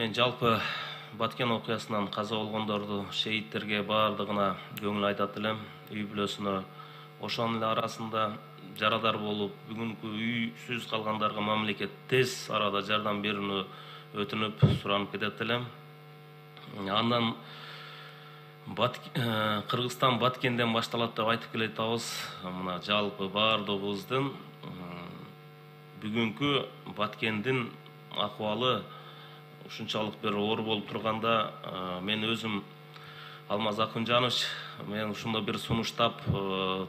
Мен жалпы Баткен окуясынан каза болгондорду, шейиттерге баардыгына көңүл айтат элем, үй бүлөсүнө. Ошонун эле арасында жарадар болуп, бүгүнкү үйсүз калгандарга мамлекет тез арада жардам берүүнү өтүнүп суранып кетет элем. Андан Кыргызстан Баткенден башталат деп айтып келе атабыз. Мына жалпы баардыгыбыздын бүгүнкү Баткендин акыбалы ушунчалык бир оор болуп турганда, мен өзүм Алмаз Акунжанович, мен ушундай бир сунуштап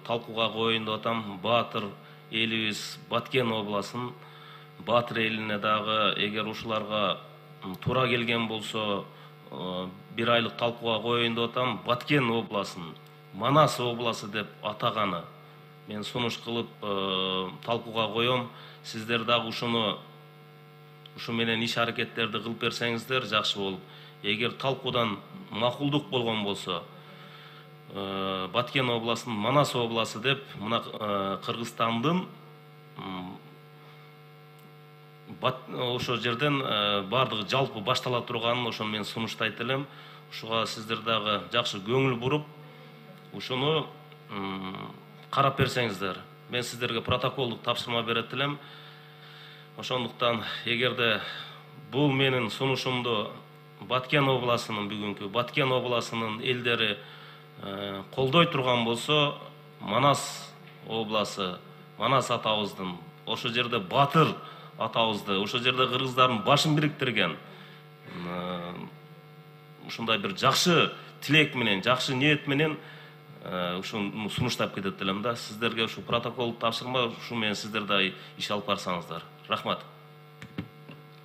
талкууга коеюн деп атам. Баатыр элибиз Баткен областын Баатыр элине дагы эгер ушуларга туура келген болсо бир айлык талкууга коеюн деп атам. Баткен областын Манас областы деп атаганы мен сунуш кылып талкууга коем. Сиздер дагы ушу менен иш аракеттерди кылып берсеңиздер жакшы болуп. Эгер талкуудан макулдук болгон болсо, Баткен областын Манас областы деп мына Кыргызстандын ошол жерден баардыгы жалпы баштала турганын ошону мен сунуштайт элем. Ушуга сиздер дагы жакшы көңүл буруп, ушуну карап берсеңиздер. Мен сиздерге протоколдук тапшырма берет элем. Ошондуктан эгерде бул менин сунушумду Баткен областынын бүгүнкү Баткен областынын элдери колдой турган болсо, Манас обласы, Манас атабыздын, ошол жерде Батыр атабызды, ошол жерде кыргыздардын башын бириктирген ушундай бир жакшы тилек менен, жакшы ниет менен ушуну сунуштап кетет элем да. Сиздерге ушу протокол тапшырма, ушу менен сиздер да иш алып барсаңыздар. Рахмат.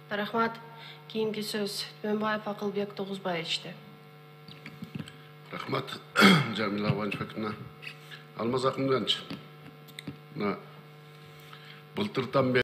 Рахмат. Кийинки сөз Түмөнбаев Акылбек Тогузбаевичте. Рахмат, Жамила Ванчбековна. Алмаз Акунганович, былтыртан бери